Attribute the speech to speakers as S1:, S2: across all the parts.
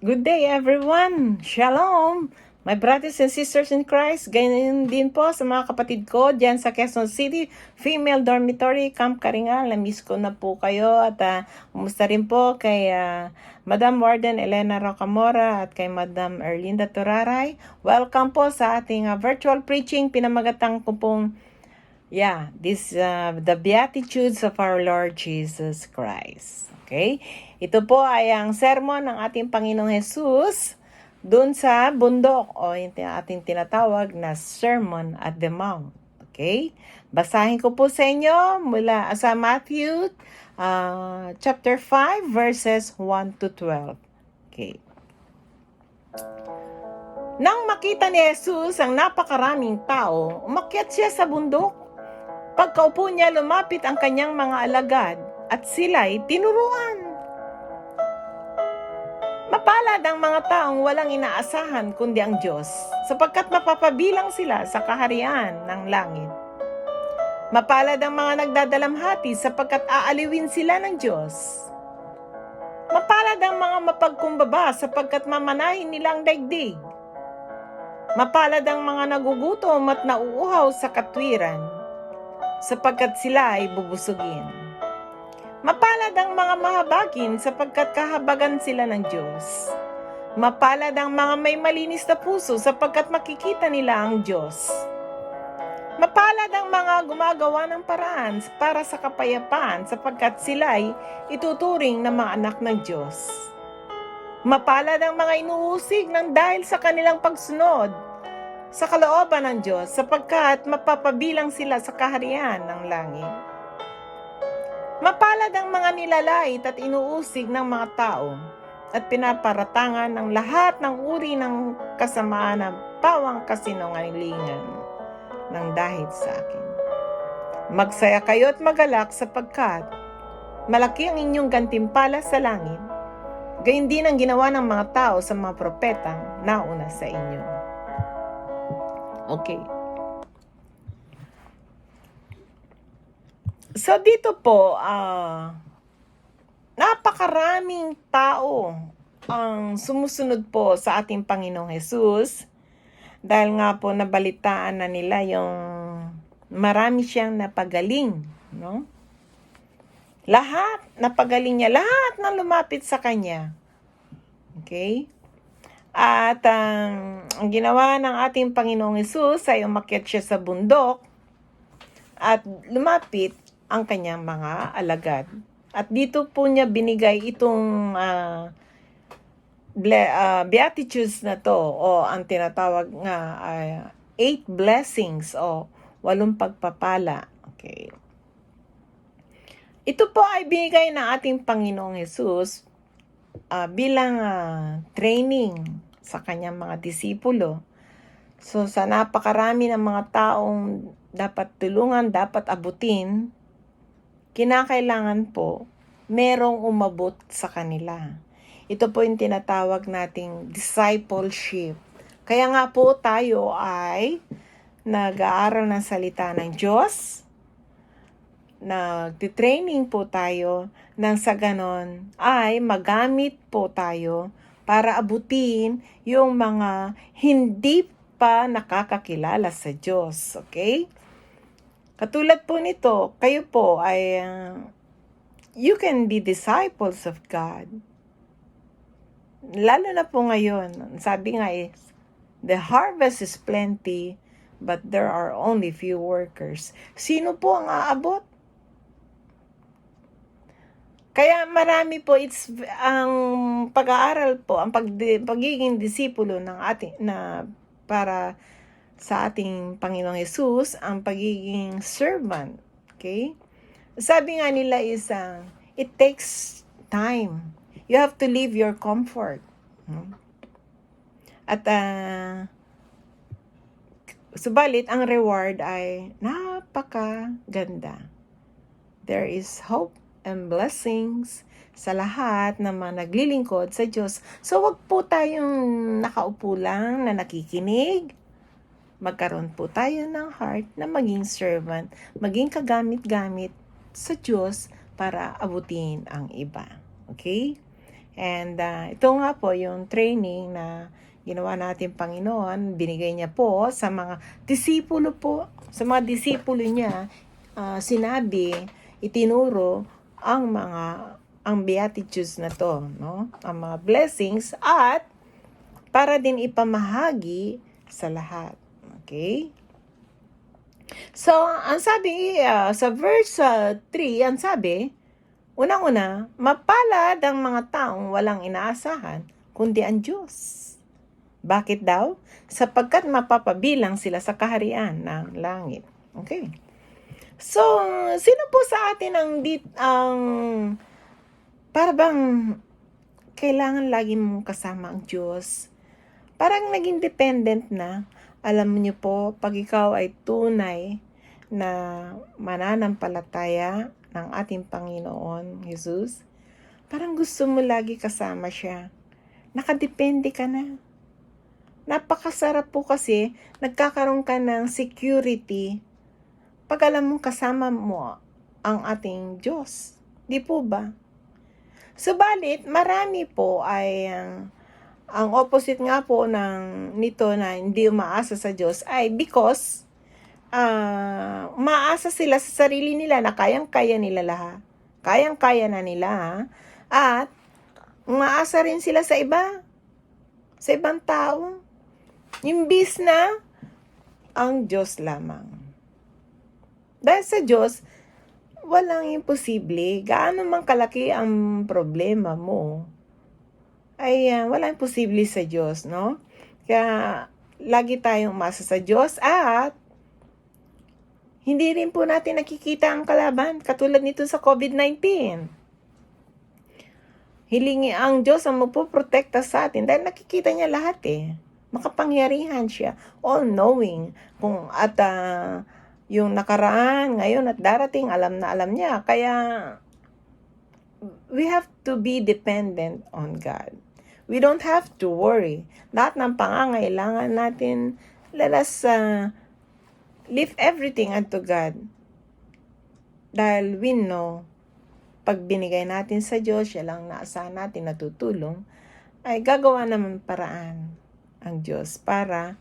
S1: Good day everyone! Shalom! My brothers and sisters in Christ, ganyan din po sa mga kapatid ko dyan sa Quezon City, Female Dormitory, Camp Karingal. Na-miss ko na po kayo at kumusta rin po kay Madam Warden Elena Rocamora at kay Madam Erlinda Turaray. Welcome po sa ating virtual preaching. Pinamagatang ko pong the Beatitudes of our Lord Jesus Christ. Okay? Ito po ay ang sermon ng ating Panginoong Jesus dun sa bundok o yung ating tinatawag na Sermon at the Mount. Okay? Basahin ko po sa inyo mula sa Matthew chapter 5 verses 1 to 12. Okay. Nang makita ni Jesus ang napakaraming tao, umakyat siya sa bundok. Pagkaupo niya, lumapit ang kanyang mga alagad at sila'y tinuruan. Mapalad ang mga taong walang inaasahan kundi ang Diyos, sapagkat mapapabilang sila sa kaharian ng langit. Mapalad ang mga nagdadalamhati, sapagkat aaliwin sila ng Diyos. Mapalad ang mga mapagkumbaba, sapagkat mamanahin nila ang daigdig. Mapalad ang mga nagugutom at nauuhaw sa katwiran, sapagkat sila ay bubusugin. Mapalad ang mga mahabagin sapagkat kahabagan sila ng Diyos. Mapalad ang mga may malinis na puso sapagkat makikita nila ang Diyos. Mapalad ang mga gumagawa ng paraan para sa kapayapaan sapagkat sila ay ituturing na mga anak ng Diyos. Mapalad ang mga inuusig ng dahil sa kanilang pagsunod sa kalooban ng Diyos sapagkat mapapabilang sila sa kaharian ng langit. Mapalad ang mga nilalait at inuusig ng mga tao at pinaparatangan ng lahat ng uri ng kasamaan na pawang kasinungalingan ng dahil sa akin. Magsaya kayo at magalak sapagkat malaki ang inyong gantimpala sa langit. Gayon din ang ginawa ng mga tao sa mga propetang nauna sa inyo. Okay. So dito po, napakaraming tao ang sumusunod po sa ating Panginoong Jesus dahil nga po nabalitaan na nila yung marami siyang napagaling, no? Lahat napagaling niya, lahat na lumapit sa kanya. Okay? At ang ginawa ng ating Panginoong Jesus ay umakyat siya sa bundok at lumapit ang kanyang mga alagad. At dito po niya binigay itong Beatitudes na to o ang tinatawag nga 8 blessings o 8 pagpapala. Okay. Ito po ay binigay ng ating Panginoong Jesus bilang training sa kanyang mga disipulo. So sa napakarami ng mga taong dapat tulungan, dapat abutin, kinakailangan po merong umabot sa kanila. Ito po yung tinatawag nating discipleship. Kaya nga po tayo ay nag-aaral ng salita ng Diyos, nagtitraining po tayo nang sa ganon ay magamit po tayo para abutin yung mga hindi pa nakakakilala sa Diyos. Okay? Katulad po nito, kayo po ay you can be disciples of God. Lalo na po ngayon, sabi nga the harvest is plenty, but there are only few workers. Sino po ang aabot? Kaya marami po ang pag-aaral po, ang pagiging disipulo ng ating para sa ating Panginoong Jesus, ang pagiging servant. Okay? Sabi nga nila is, it takes time. You have to leave your comfort. At, subalit, ang reward ay napakaganda. There is hope and blessings sa lahat ng mga naglilingkod sa Diyos. So, wag po tayong nakaupo lang na nakikinig. Magkaroon po tayo ng heart na maging servant, maging kagamit-gamit sa Diyos para abutin ang iba. Okay? And ito nga po yung training na ginawa natin Panginoon, binigay niya po sa mga disipulo po, sa mga disipulo niya, sinabi, itinuro ang beatitudes na to, no? Ang mga blessings at para din ipamahagi sa lahat. Okay? So, ang sabi sa verse 3, ang sabi, unang-una, mapalad ang mga taong walang inaasahan, kundi ang Diyos. Bakit daw? Sapagkat mapapabilang sila sa kaharian ng langit. Okay. So, sino po sa atin ang para bang kailangan lagi mong kasama ang Diyos? Parang naging dependent na. Alam niyo po, pag ikaw ay tunay na mananampalataya ng ating Panginoon Jesus, parang gusto mo lagi kasama siya. Nakadepende ka na. Napakasarap po kasi nagkakaroon ka ng security pag alam mong kasama mo ang ating Diyos. Di po ba? Subalit, marami po ay ang opposite nga po nito na hindi umaasa sa Diyos ay because umaasa sila sa sarili nila na kayang-kaya nila lahat. Kayang-kaya na nila. At umaasa rin sila sa iba. Sa ibang tao. Imbis na ang Diyos lamang. Dahil sa Diyos, walang imposible. Gaano man kalaki ang problema mo, ay walang imposible sa Diyos, no? Kaya lagi tayong umasa sa Diyos at hindi rin po natin nakikita ang kalaban katulad nito sa COVID-19. Hilingi ang Diyos ang magpoprotekta sa atin dahil nakikita niya lahat eh. Makapangyarihan siya, all-knowing. At yung nakaraan, ngayon at darating, alam na alam niya. Kaya we have to be dependent on God. We don't have to worry. Lahat ng pangangailangan natin, let us leave everything unto God. Dahil we know, pag binigay natin sa Diyos, siya lang naasahan natin natutulong, ay gagawa naman paraan ang Diyos para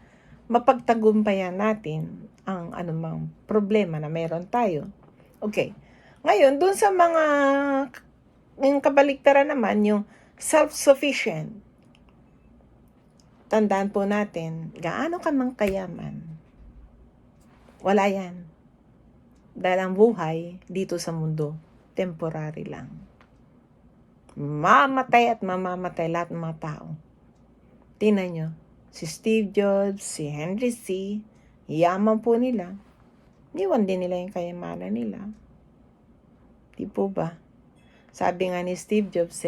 S1: mapagtagumpayan natin ang anumang problema na meron tayo. Okay. Ngayon, dun sa yung kabaliktaran naman, yung self-sufficient. Tandaan po natin, gaano ka mang kayaman, wala yan. Dahil ang buhay dito sa mundo, temporary lang. Mamatay at mamamatay lahat ng mga tao. Tingnan nyo, si Steve Jobs, si Henry C., yaman po nila. Iwan din nila yung kayamanan nila. Di po ba? Sabi nga ni Steve Jobs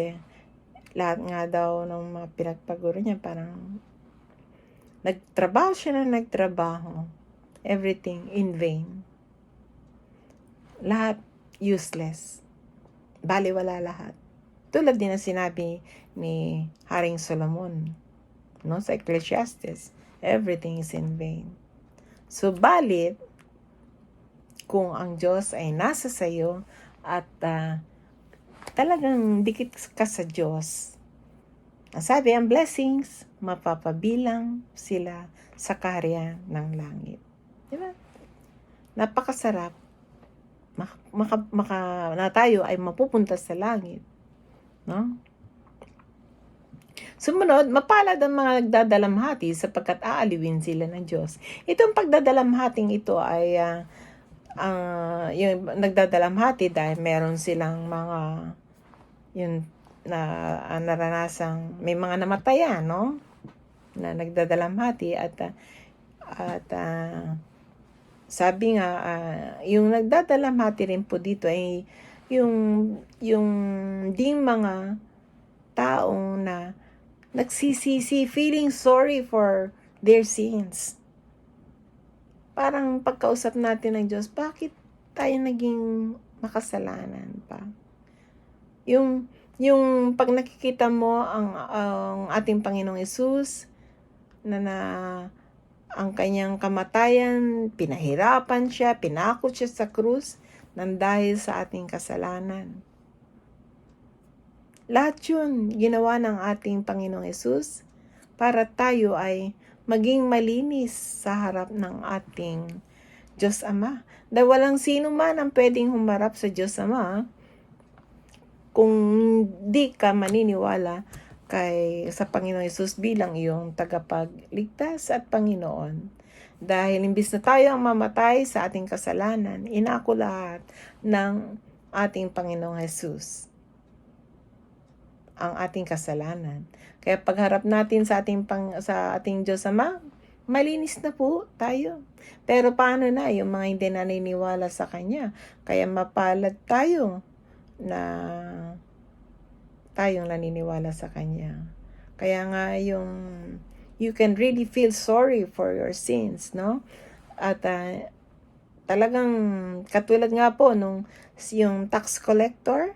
S1: lahat nga daw ng mga pinagpaguro niya parang nagtrabaho siya na nagtrabaho. Everything in vain. Lahat useless. Baliwala lahat. Tulad din na sinabi ni Haring Solomon, no, sa Ecclesiastes, everything is in vain. Subalit, kung ang Diyos ay nasa sayo at talagang dikit ka sa Diyos, sabi ang blessings, mapapabilang sila sa kaharian ng langit. Diba? Napakasarap. Na tayo ay mapupunta sa langit. No? Sumunod, mapalad ang mga nagdadalamhati sapagkat aaliwin sila ng Diyos. Itong pagdadalamhating ito ay yung nagdadalamhati dahil meron silang mga yung naranasang may mga namatayan, no? Na nagdadalamhati at sabi nga yung nagdadalamhati rin po dito ay yung ding mga taong na nagsisisi, feeling sorry for their sins. Parang pagkausap natin ng Diyos, bakit tayo naging makasalanan pa? Yung pag nakikita mo ang ating Panginoong Hesus na ang kanyang kamatayan, pinahirapan siya, pinakot siya sa krus nang dahil sa ating kasalanan. Lahat yun ginawa ng ating Panginoong Hesus para tayo ay maging malinis sa harap ng ating Diyos Ama. Dahil walang sino man ang pwedeng humarap sa Diyos Ama kung di ka maniniwala sa Panginoong Hesus bilang iyong tagapagligtas at Panginoon. Dahil imbis na tayo ang mamatay sa ating kasalanan, inako lahat ng ating Panginoong Hesus ang ating kasalanan. Kaya pagharap natin sa ating Diyos Ama, malinis na po tayo. Pero paano na yung mga hindi naniniwala sa Kanya? Kaya mapalad tayo na tayong naniniwala sa Kanya. Kaya nga you can really feel sorry for your sins, no? At talagang katulad nga po yung tax collector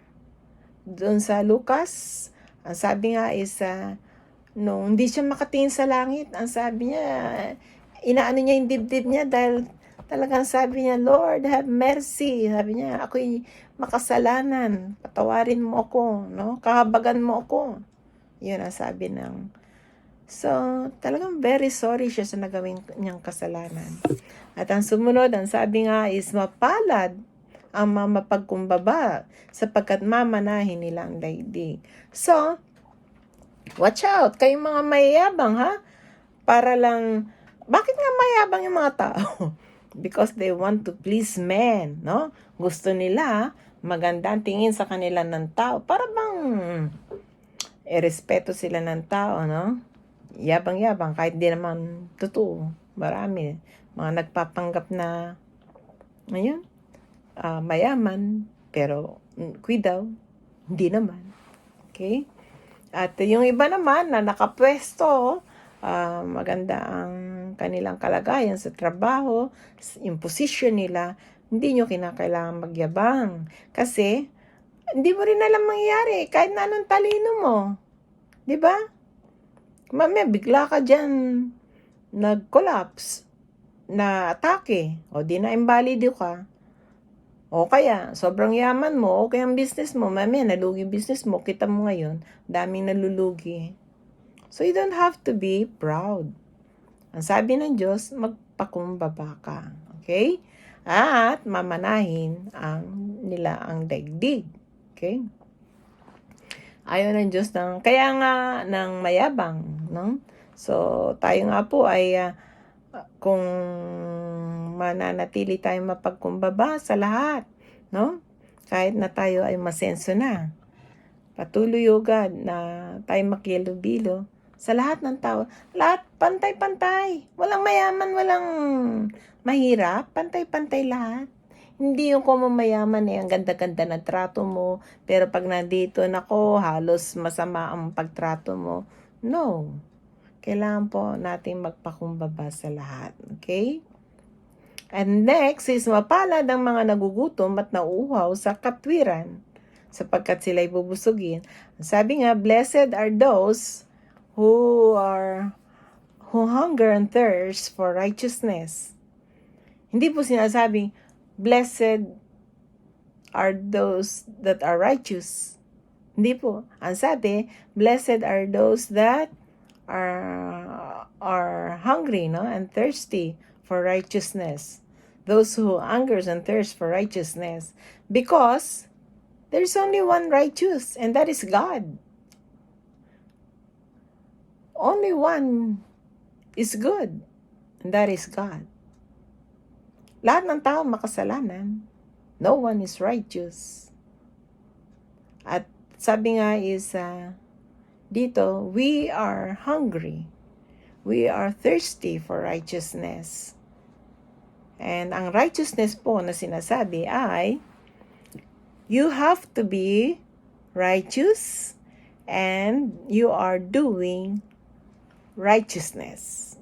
S1: doon sa Lucas, ang sabi nga is nung hindi siya makatingin sa langit, ang sabi niya, inaano niya yung dibdib niya dahil talagang sabi niya, Lord, have mercy. Sabi niya, ako'y makasalanan, patawarin mo ako, no? Kahabagan mo ako. Yun ang sabi So, talagang very sorry siya sa nagawin niyang kasalanan. At ang sumunod, ang sabi nga is mapalad ang mapagkumbaba sapagkat mamanahin nila ang daigdig. So, watch out, kayong mga mayayabang ha? Bakit nga mayabang yung mga tao? Because they want to please men, no? Gusto nila maganda ang tingin sa kanila ng tao. Para bang irespeto sila ng tao, no? Yabang-yabang, kahit di naman totoo. Marami. Mga nagpapanggap na, ngayon, mayaman, pero daw, hindi naman. Okay? At yung iba naman na nakapwesto, maganda ang kanilang kalagayan sa trabaho, yung position nila, hindi nyo kinakailangan magyabang. Kasi, hindi mo rin alam mangyayari kahit na anong talino mo. Diba? Mamaya, bigla ka dyan, nag-collapse, na atake, o di na imbalido ka. O kaya, sobrang yaman mo, o kaya ang business mo, mamaya nalugi yung business mo, kita mo ngayon, daming nalulugi. So you don't have to be proud. Ang sabi ng Diyos, magpakumbaba ka. Okay? At mamanahin nila ang daigdig. Okay? Ayaw ng Diyos kaya nga ng mayabang. No? So tayo nga po ay kung mananatili tayong mapagkumbaba sa lahat, no? Kahit na tayo ay masenso na. Patuloy God na tayo makilubilo sa lahat ng tao. Lahat pantay-pantay. Walang mayaman, walang mahirap. Pantay-pantay lahat. Hindi yung kung mayaman ang ganda-ganda na trato mo, pero pag nandito nako, halos masama ang pagtrato mo. No. Kailangan po natin magpakumbaba sa lahat. Okay? And next is mapalad ang mga nagugutom at nauuhaw sa katwiran sapagkat sila'y bubusugin. Sabi nga, blessed are those who hunger and thirst for righteousness. Hindi po sinasabing, blessed are those that are righteous. Hindi po. Ang sabi, blessed are those that are hungry, no, and thirsty for righteousness. Those who hungers and thirst for righteousness, because there's only one righteous, and that is God. Only one is good, and that is God. Lahat ng tao makasalanan. No one is righteous. At sabi nga is dito, we are hungry. We are thirsty for righteousness. And ang righteousness po na sinasabi ay, you have to be righteous and you are doing righteousness.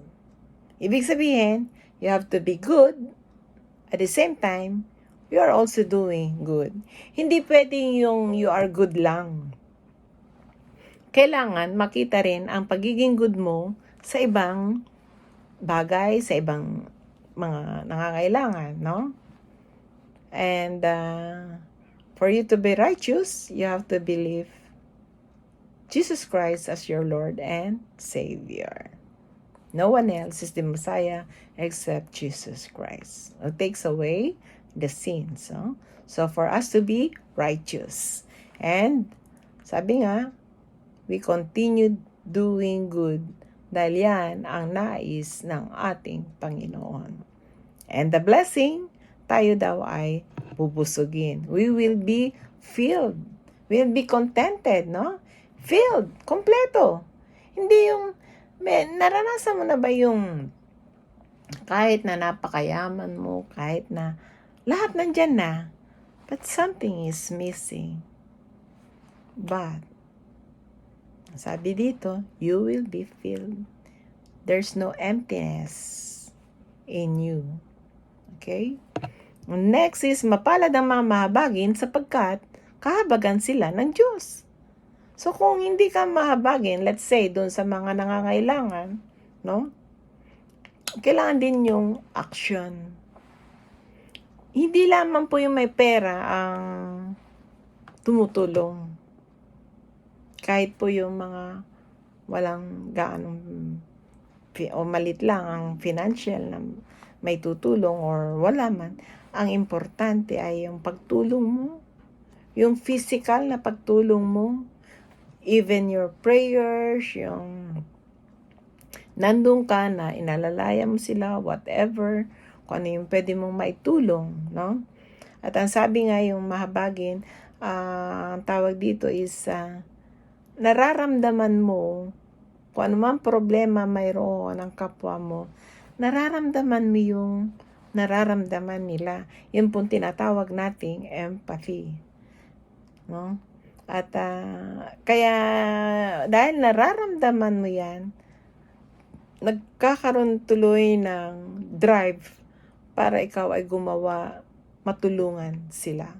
S1: Ibig sabihin, you have to be good. At the same time, you are also doing good. Hindi pwedeng yung you are good lang. Kailangan makita rin ang pagiging good mo sa ibang bagay, sa ibang mga nangangailangan, no? And for you to be righteous, you have to believe Jesus Christ as your Lord and Savior. No one else is the Messiah except Jesus Christ, who takes away the sins. So for us to be righteous. And sabi nga, we continue doing good dahil yan ang nais ng ating Panginoon. And the blessing, tayo daw ay bubusugin. We will be filled. We'll be contented, no? Filled, kompleto. Hindi yung, naranasan mo na ba yung kahit na napakayaman mo, kahit na lahat nandyan na, but something is missing. But, sabi dito, you will be filled. There's no emptiness in you. Okay? Next is, mapalad ang mga mahabagin sapagkat kahabagan sila ng Diyos. So, kung hindi ka mahabagin, let's say, doon sa mga nangangailangan, no? Kailangan din yung action. Hindi lamang po yung may pera ang tumutulong. Kahit po yung mga walang gaanong o malit lang ang financial na may tutulong or wala man. Ang importante ay yung pagtulong mo, yung physical na pagtulong mo, even your prayers, yung nandun ka na inalalaya mo sila, whatever, kung ano yung pwede mong maitulong, no? At ang sabi nga yung mahabagin, ang tawag dito is, nararamdaman mo, kung ano man problema mayroon ng kapwa mo, nararamdaman mo yung nararamdaman nila. Yun pong tinatawag nating empathy, no? At kaya dahil nararamdaman mo yan, nagkakaroon tuloy ng drive para ikaw ay gumawa, matulungan sila.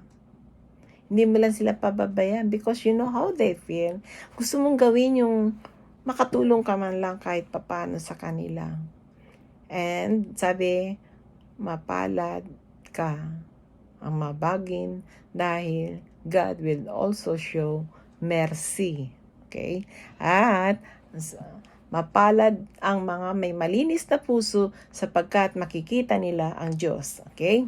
S1: Hindi mo lang sila pababayaan because you know how they feel. Gusto mong gawin yung makatulong ka man lang kahit papano sa kanila. And sabi, mapalad ka ang mabagin dahil God will also show mercy. Okay? At mapalad ang mga may malinis na puso sapagkat makikita nila ang Diyos. Okay?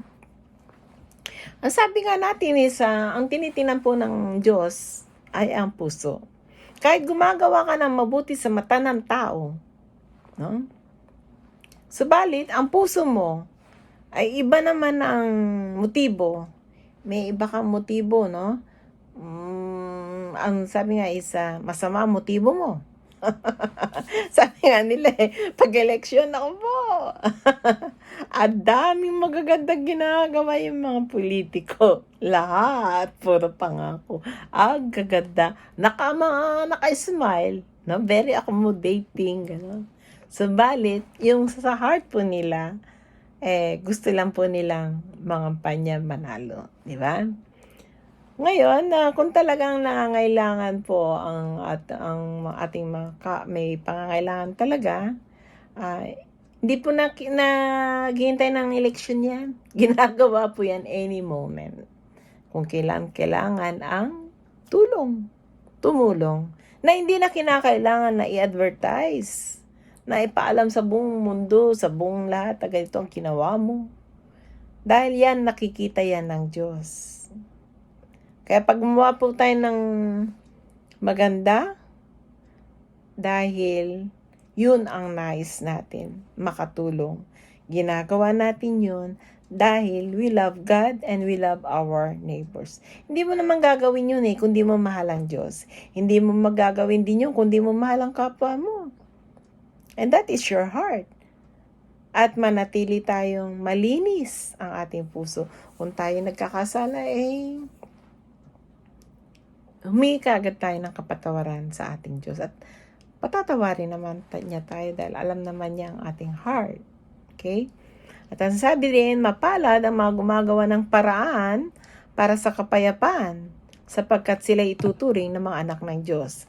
S1: Ang sabi nga natin is, ang tinitinan po ng Diyos ay ang puso. Kahit gumagawa ka ng mabuti sa mata ng tao, no? Subalit, ang puso mo ay iba naman ang motibo. May iba kang motibo, no? Ang sabi nga is, masama ang motibo mo. Sabi nga nila pag-eleksyon ako po. At daming magagandang ginagawa yung mga politiko. Lahat, puro pangako. Ang gaganda. Naka-smile. No? Very accommodating. Gano'n. Subalit, yung sa heart po nila, gusto lang po nilang mga panya manalo. Di ba? Ngayon, kung talagang nangangailangan po ang ating may pangangailangan talaga, hindi po naghihintay ng eleksyon yan. Ginagawa po yan any moment. Kung kailangan ang tumulong, na hindi na kinakailangan na i-advertise, na ipaalam sa buong mundo, sa buong lahat, na ganito ang ginawa mo. Dahil yan, nakikita yan ng Diyos. Kaya pag gumawa po tayo ng maganda, dahil yun ang nais natin, makatulong. Ginagawa natin yun dahil we love God and we love our neighbors. Hindi mo naman gagawin yun kung di mo mahal ang Diyos. Hindi mo magagawin din yun kung di mo mahal ang kapwa mo. And that is your heart. At manatili tayong malinis ang ating puso. Kung tayo nagkakasala, humingi kaagad tayo ng kapatawaran sa ating Diyos. At patatawarin naman niya tayo dahil alam naman niya ang ating heart. Okay? At ang sabi rin, mapalad ang mga gumagawa ng paraan para sa kapayapaan sapagkat sila ituturing ng mga anak ng Diyos.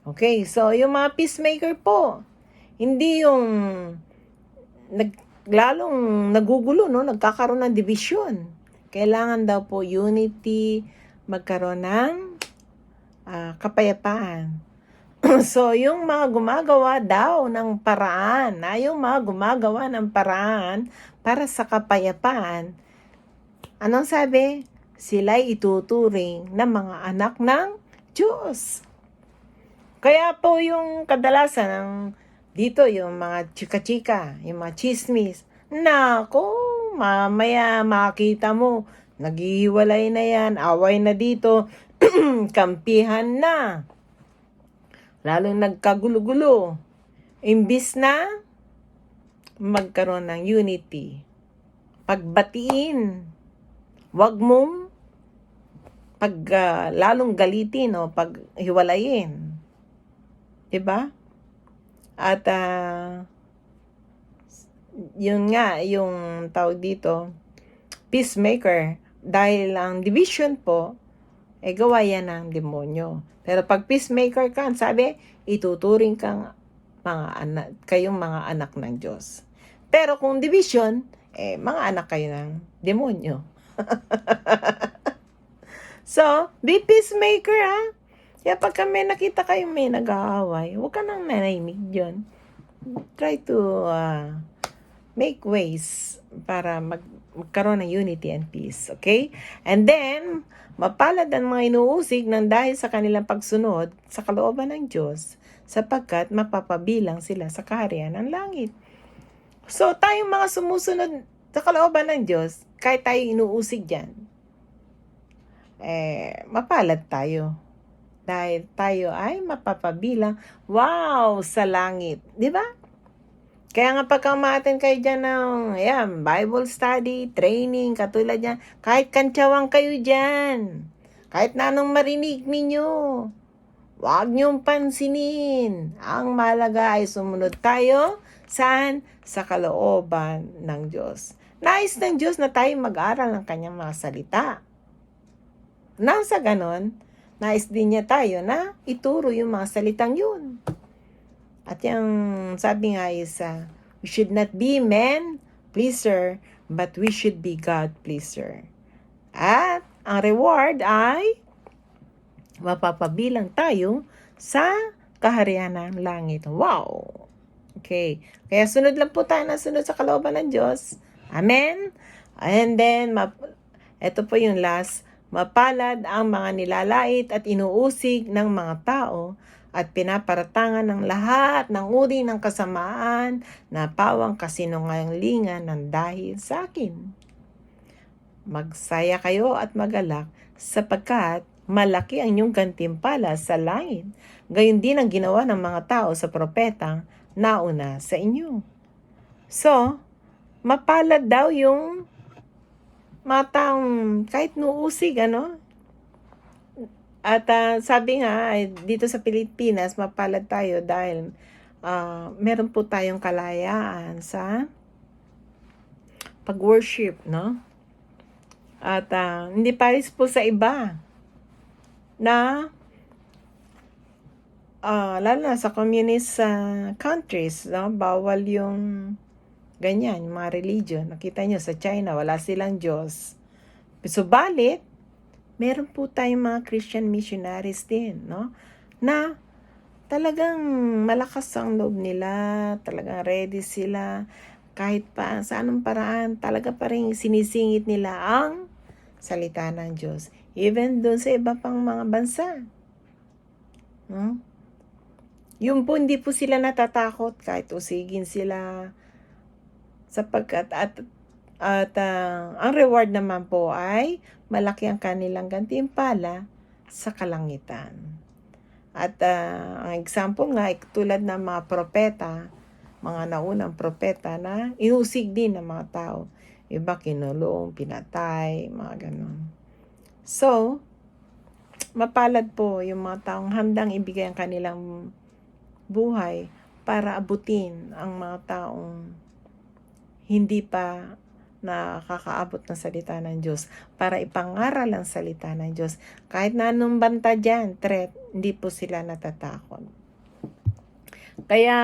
S1: Okay, so yung mga peacemaker po, hindi yung lalong nagugulo, no? Nagkakaroon ng division. Kailangan daw po unity, magkaroon ng kapayapaan. So, yung mga gumagawa daw ng paraan, yung mga gumagawa ng paraan para sa kapayapaan, anong sabi? Sila'y ituturing na mga anak ng Diyos. Kaya po yung kadalasan ng dito, yung mga chika-chika, yung mga chismis, nako, mamaya makita mo, naghihiwalay na yan, away na dito, kampihan na, lalong nagkagulo-gulo. Imbis na magkaroon ng unity, pagbatiin, wag mong lalong galitin o paghiwalayin. Diba? At yun nga, yung tawag dito, peacemaker. Dahil ang division po, gawa yan ng demonyo. Pero pag peacemaker ka, sabi, ituturing kang kayong mga anak ng Diyos. Pero kung division, mga anak kayo ng demonyo. So, be peacemaker Kaya pagka may nakita kayo may nag-aaway, huwag ka nang nanahimik dyan. Try to make ways para magkaroon ng unity and peace. Okay? And then, mapalad ang mga inuusig ng dahil sa kanilang pagsunod sa kalooban ng Diyos, sapagkat mapapabilang sila sa kaharian ng langit. So, tayong mga sumusunod sa kalooban ng Diyos, kahit tayo inuusig dyan, mapalad tayo. Dahil tayo ay mapapabilang, wow, sa langit. Di ba? Kaya nga pagka umaten kayo dyan ng Bible study, training, katulad yan, kahit kantsawang kayo dyan, kahit na anong marinig ninyo, huwag niyong pansinin. Ang mahalaga ay sumunod tayo, saan? Sa kalooban ng Diyos. Nais ng Diyos na tayo mag-aral ng kanyang mga salita. Nang sa ganon, nais din niya tayo na ituro yung mga salitang yun. At yung sabi nga is, we should not be man pleaser, but we should be God pleaser. At ang reward ay mapapabilang tayo sa kaharian ng langit. Wow! Okay. Kaya sunod lang po tayo na sunod sa kalooban ng Diyos. Amen? And then, ito po yung last. Mapalad ang mga nilalait at inuusig ng mga tao at pinaparatangan ng lahat ng uri ng kasamaan na pawang kasinungalingan ng dahil sa akin. Magsaya kayo at magalak sapagkat malaki ang inyong gantimpala sa langit. Gayon din ang ginawa ng mga tao sa propetang nauna sa inyo. So, mapalad daw yung mga taong kahit nuusig, At sabi nga, dito sa Pilipinas, mapalad tayo dahil meron po tayong kalayaan sa pag-worship, no? At hindi pares po sa iba na lalo na sa communist countries, no? Bawal yung ganyan, yung mga religion. Nakita nyo sa China, wala silang Diyos. Subalit, meron po tayong mga Christian missionaries din, no? Na talagang malakas ang loob nila, talagang ready sila, kahit pa sa anong paraan, talaga pa rin sinisingit nila ang salita ng Diyos. Even doon sa iba pang mga bansa. No? Yung po, hindi po sila natatakot kahit usigin sila, sapagkat at ang reward naman po ay malaki ang kanilang gantimpala sa kalangitan. At ang example nga ay tulad ng mga propeta, mga naunang propeta na inusig din ng mga tao. Iba kinulong, pinatay, mga ganun. So, mapalad po yung mga taong handang ibigay ang kanilang buhay para abutin ang mga taong hindi pa nakakaabot ng salita ng Diyos, para ipangaral ang salita ng Diyos. Kahit na anong banta dyan, threat, hindi po sila natatakot. Kaya,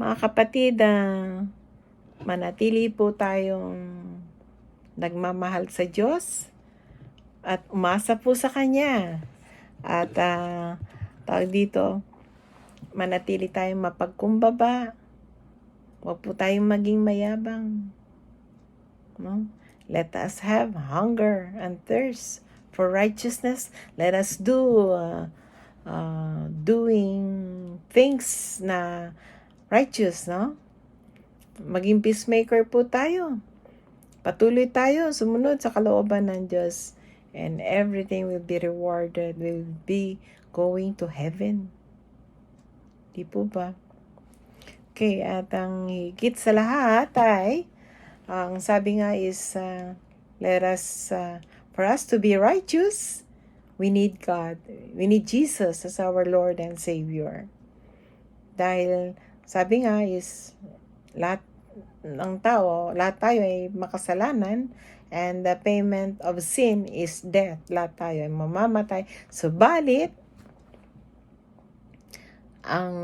S1: mga kapatid, manatili po tayong nagmamahal sa Diyos at umasa po sa Kanya. At tawag dito, manatili tayong mapagkumbaba. Huwag po tayong maging mayabang. No? Let us have hunger and thirst for righteousness. Let us doing things na righteous, no? Maging peacemaker po tayo. Patuloy tayo sumunod sa kalooban ng Diyos, and everything will be rewarded, will be going to heaven. Di po ba? Okay, at ang higit sa lahat ay, ang sabi nga is, for us to be righteous, we need God. We need Jesus as our Lord and Savior. Dahil sabi nga is, lahat tayo ay makasalanan, and the payment of sin is death. Lahat tayo ay mamamatay. Subalit, ang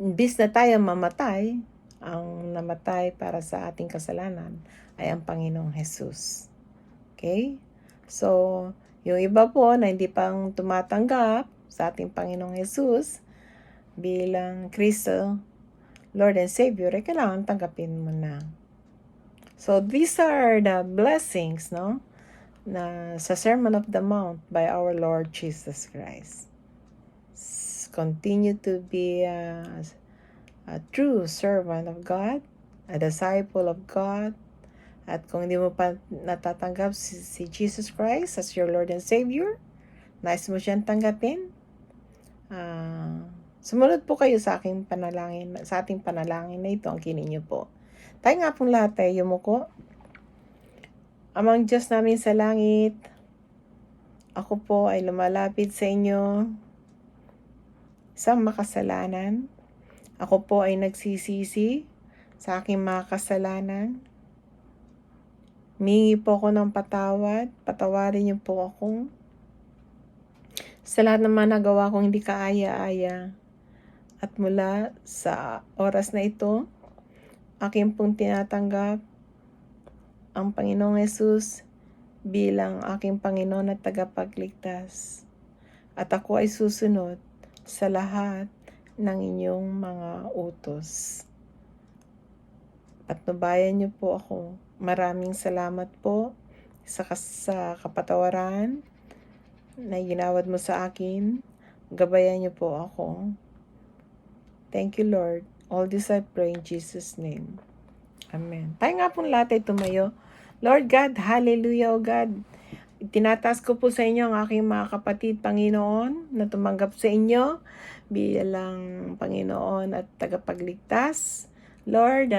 S1: imbis na tayo mamatay, ang namatay para sa ating kasalanan ay ang Panginoong Jesus. Okay? So, yung iba po na hindi pang tumatanggap sa ating Panginoong Jesus bilang Kristo, Lord and Savior, ay kailangan tanggapin mo na. So, these are the blessings, no? Na sa Sermon of the Mount by our Lord Jesus Christ. Continue to be a true servant of God, a disciple of God. At kung hindi mo pa natatanggap si Jesus Christ as your Lord and Savior, nais mo siyang tanggapin, sumunod po kayo sa ating panalangin na ito, ang kinin niyo po. Tayo nga pong lahat ay yumuko. Amang Diyos namin sa langit, ako po ay lumalapit sa inyo, isang makasalanan. Ako po ay nagsisisi sa aking mga kasalanan. Humingi po ako ng patawad. Patawarin niyo po ako sa lahat ng mga nagawa kong hindi kaaya-aya. At mula sa oras na ito, aking pong tinatanggap ang Panginoong Hesus bilang aking Panginoon at tagapagligtas. At ako ay susunod sa lahat ng inyong mga utos. Patnubayan niyo po ako. Maraming salamat po sa kapatawaran na ginawad mo sa akin. Gabayan niyo po ako. Thank you, Lord. All this I pray in Jesus' name. Amen. Tayo nga pong lahat ay tumayo. Lord God, hallelujah, O God. Tinataas ko po sa inyo ang aking mga kapatid, Panginoon, na tumanggap sa inyo bilang Panginoon at tagapagligtas. Lord,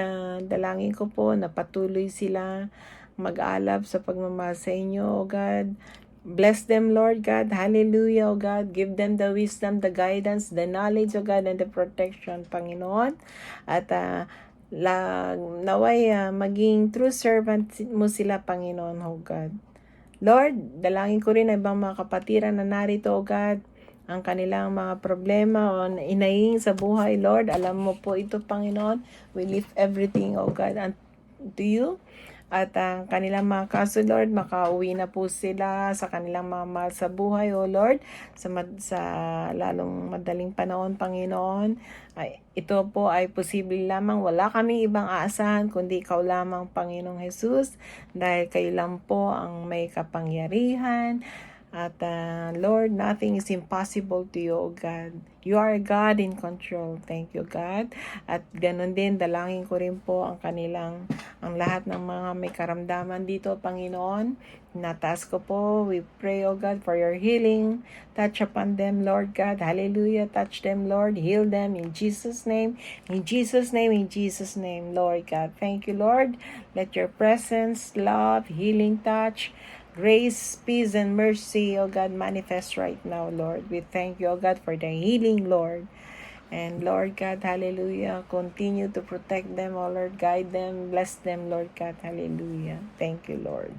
S1: dalangin ko po na patuloy sila mag-alab sa pagmamahal sa inyo, O God. Bless them, Lord God. Hallelujah, O God. Give them the wisdom, the guidance, the knowledge, O God, and the protection, Panginoon. At naway maging true servant mo sila, Panginoon, O God. Lord, dalangin ko rin ang ibang mga kapatiran na narito, O God, ang kanilang mga problema o inahing sa buhay, Lord. Alam mo po ito, Panginoon. We lift everything, O God, unto you. At ang kanilang mga kaso, Lord, makauwi na po sila sa kanilang mga mahal sa buhay, O Lord, sa lalong madaling panahon, Panginoon. Ito po ay posible lamang. Wala kaming ibang aasahan kundi ikaw lamang, Panginoong Jesus, dahil kayo lang po ang may kapangyarihan. At Lord, nothing is impossible to you, O God. You are God in control. Thank you, God. At ganun din, dalangin ko rin po ang lahat ng mga may karamdaman dito, Panginoon. Nataas ko po, we pray, O God, for your healing. Touch upon them, Lord God. Hallelujah. Touch them, Lord. Heal them in Jesus' name. In Jesus' name, in Jesus' name, Lord God. Thank you, Lord. Let your presence, love, healing touch, grace, peace, and mercy, O God, manifest right now, Lord. We thank you, O God, for the healing, Lord. And Lord God, hallelujah, continue to protect them, O Lord. Guide them, bless them, Lord God, hallelujah. Thank you, Lord.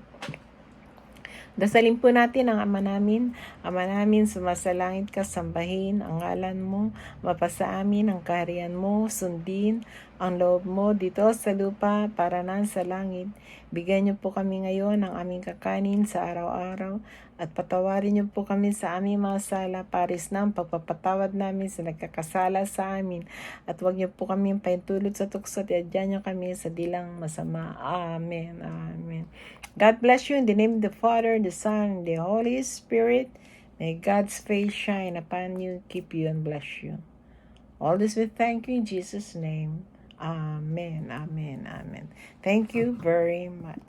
S1: Dasalin po natin ang Ama namin. Ama namin, sumasalangit ka, sambahin ang ngalan mo, mapasa amin ang kaharian mo, sundin ang loob mo dito sa lupa para nang sa langit. Bigyan niyo po kami ngayon ng aming kakanin sa araw-araw At patawarin niyo po kami sa aming mga sala, paris ng pagpapatawad namin sa nagkakasala sa amin. At huwag niyo po kami paintulot sa tukso, at adyan niyo kami sa dilang masama. Amen. Amen. God bless you in the name of the Father, the Son, and the Holy Spirit. May God's face shine upon you, keep you, and bless you. All this we thank you in Jesus' name. Amen. Amen. Amen. Thank you very much.